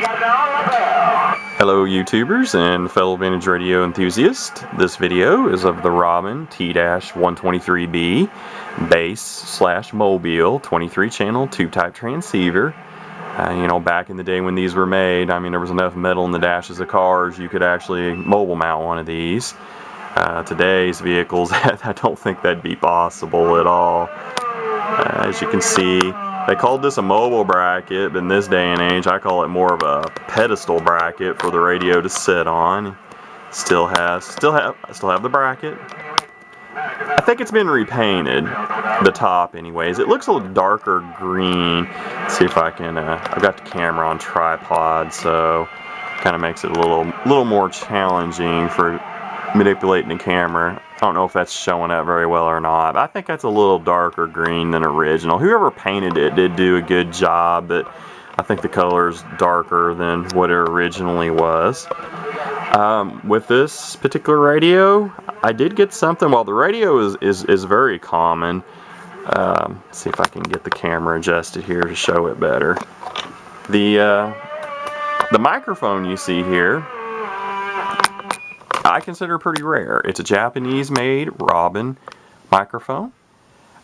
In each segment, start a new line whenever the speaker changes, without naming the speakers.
Hello YouTubers and fellow vintage radio enthusiasts. This video is of the Robyn T-123B bass/mobile 23 channel tube type transceiver. You know, back in the day when these were made, I mean, there was enough metal in the dashes of cars you could actually mobile mount one of these. Today's vehicles, I don't think that'd be possible at all. As you can see, they called this a mobile bracket, but in this day and age I call it more of a pedestal bracket for the radio to sit on. Still have the bracket. I think it's been repainted, the top anyways. It looks a little darker green. Let's see if I can, I've got the camera on tripod, so kind of makes it a little more challenging for manipulating the camera. I don't know if that's showing up very well or not. I think that's a little darker green than original. Whoever painted it did do a good job, but I think the color is darker than what it originally was. With this particular radio, I did get something. While the radio is very common, let's see if I can get the camera adjusted here to show it better. The microphone you see here, I consider pretty rare. It's a Japanese-made Robyn microphone.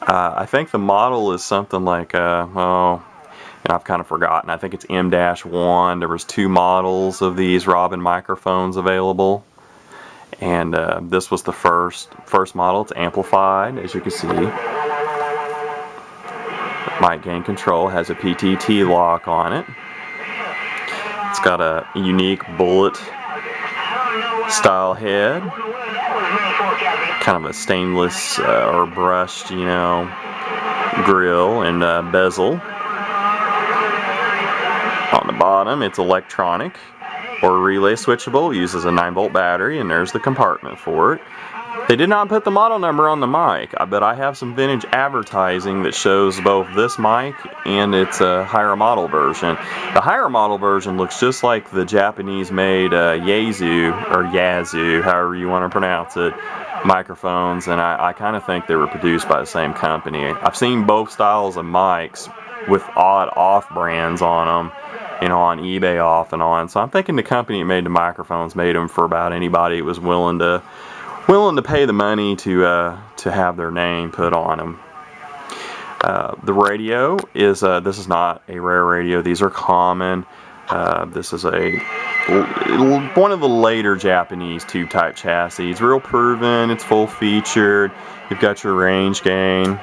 I think the model is something like, oh, and I've kind of forgotten. I think it's M-1. There was 2 models of these Robyn microphones available, and this was the first model. It's amplified, as you can see. Mic gain control has a PTT lock on it. It's got a unique bullet style head, kind of a stainless or brushed, you know, grill and bezel. On the bottom, it's electronic or relay switchable, uses a 9-volt battery, and there's the compartment for it. They did not put the model number on the mic, but I have some vintage advertising that shows both this mic and its higher model version. The higher model version looks just like the Japanese-made Yazoo, however you want to pronounce it, microphones, and I kind of think they were produced by the same company. I've seen both styles of mics with odd off-brands on them, you know, on eBay off and on. So I'm thinking the company that made the microphones made them for about anybody who was willing to pay the money to have their name put on them. The radio is, this is not a rare radio. These are common. This is one of the later Japanese tube type chassis. It's real proven. It's full featured. You've got your range gain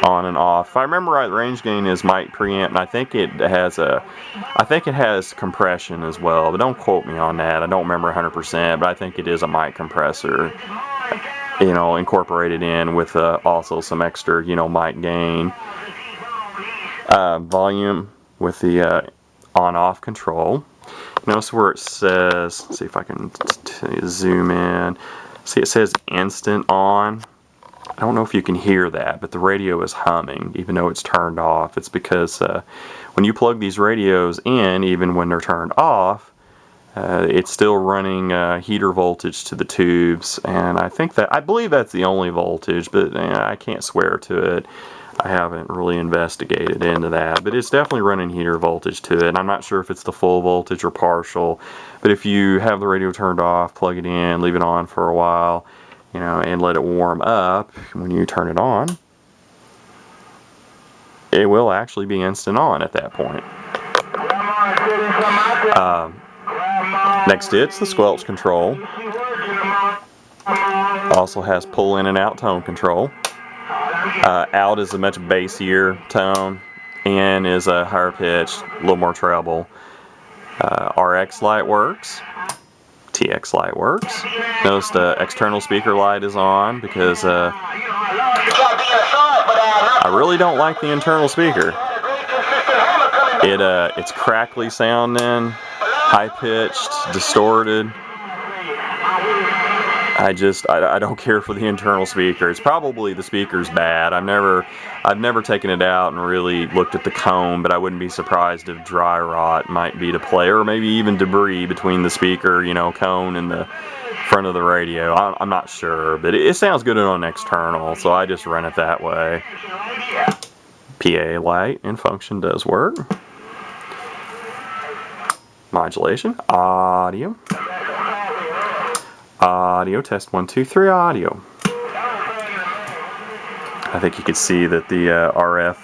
on and off. If I remember right, the range gain is mic preamp, and I think it has compression as well, but don't quote me on that. I don't remember 100%, but I think it is a mic compressor, you know, incorporated in with also some extra, you know, mic gain. Volume with the on-off control. Notice where it says, let's see if I can zoom in. See, it says instant on. I don't know if you can hear that, but the radio is humming even though it's turned off. It's because when you plug these radios in, even when they're turned off, it's still running heater voltage to the tubes, and I believe that's the only voltage, but I can't swear to it. I haven't really investigated into that, but it's definitely running heater voltage to it, and I'm not sure if it's the full voltage or partial. But if you have the radio turned off, plug it in, leave it on for a while, you know, and let it warm up, when you turn it on, it will actually be instant on at that point. Next, it's the squelch control. Also has pull in and out tone control. Out is a much bassier tone, in is a higher pitch, a little more treble. RX light works. TX light works. Notice the external speaker light is on because I really don't like the internal speaker. It's crackly sounding, high pitched, distorted. I don't care for the internal speaker. It's probably the speaker's bad. I've never taken it out and really looked at the cone, but I wouldn't be surprised if dry rot might be to play, or maybe even debris between the speaker, you know, cone and the front of the radio. I'm not sure, but it sounds good on external, so I just run it that way. PA light and function does work. modulation, audio, audio, test 1, 2, 3, audio. I think you could see that the RF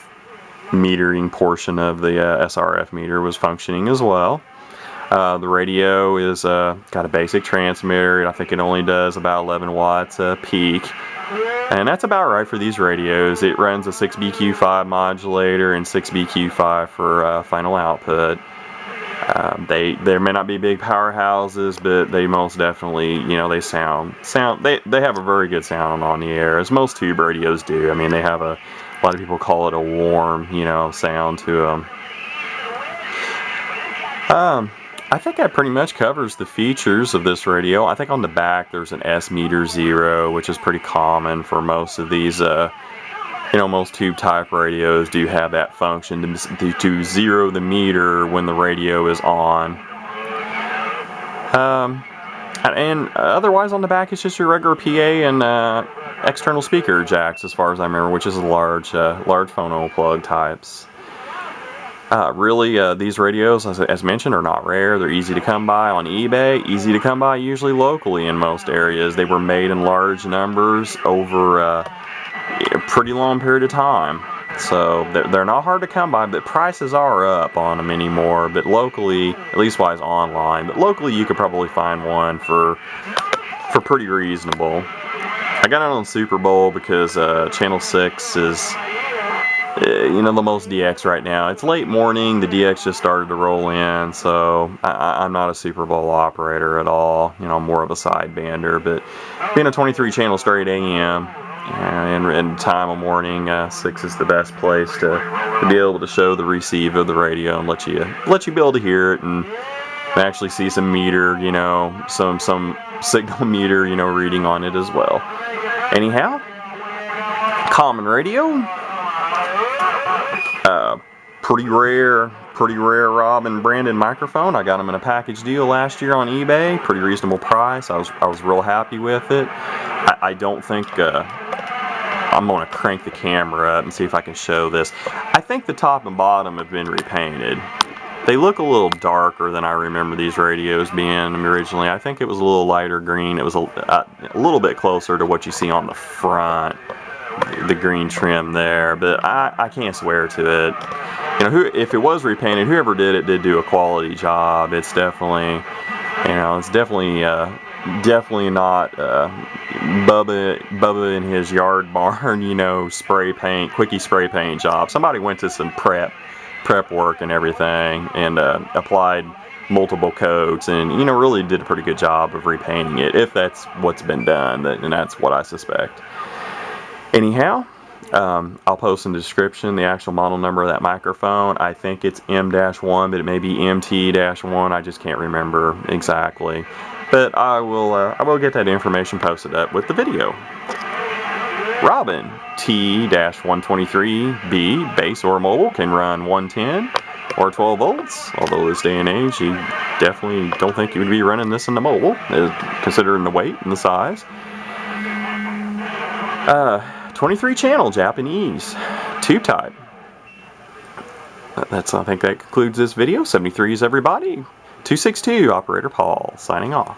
metering portion of the SRF meter was functioning as well. The radio is got a basic transmitter. I think it only does about 11 watts peak. And that's about right for these radios. It runs a 6BQ5 modulator and 6BQ5 for final output. They may not be big powerhouses, but they most definitely, you know, they have a very good sound on the air, as most tube radios do. I mean, they have a lot of people call it a warm, you know, sound to them. I think that pretty much covers the features of this radio. I think on the back there's an S meter 0, which is pretty common for most of these, you know, most tube type radios do have that function to zero the meter when the radio is on. And otherwise on the back it's just your regular PA and external speaker jacks, as far as I remember, which is large phono plug types. Really, these radios, as mentioned, are not rare. They're easy to come by on eBay, easy to come by usually locally in most areas. They were made in large numbers over a pretty long period of time. So they're not hard to come by, but prices are up on them anymore. But locally, at least wise online, but locally you could probably find one for pretty reasonable. I got it on Super Bowl because Channel 6 is, you know, the most DX right now. It's late morning, the DX just started to roll in, so I'm not a Super Bowl operator at all. You know, I'm more of a sidebander, but being a 23 channel straight AM and time of morning, 6 is the best place to be able to show the receive of the radio and let you be able to hear it and actually see some meter, you know, some signal meter, you know, reading on it as well. Anyhow, common radio. Pretty rare Robyn branded microphone. I got them in a package deal last year on eBay. Pretty reasonable price. I was real happy with it. I don't think I'm gonna crank the camera up and see if I can show this. I think the top and bottom have been repainted. They look a little darker than I remember these radios being originally. I think it was a little lighter green. It was a little bit closer to what you see on the front, the green trim there, but I can't swear to it. You know, if it was repainted, whoever did it did do a quality job. It's definitely, you know, it's definitely not Bubba in his yard barn, you know, quickie spray paint job. Somebody went to some prep work and everything and applied multiple coats and, you know, really did a pretty good job of repainting it, if that's what's been done, and that's what I suspect. Anyhow, I'll post in the description the actual model number of that microphone. I think it's M-1, but it may be MT-1. I just can't remember exactly. But I will get that information posted up with the video. Robyn T-123B, base or mobile, can run 110 or 12 volts. Although this day and age, you definitely don't think you would be running this in the mobile, considering the weight and the size. 23 channel Japanese tube type. I think that concludes this video. 73s everybody. 262 Operator Paul signing off.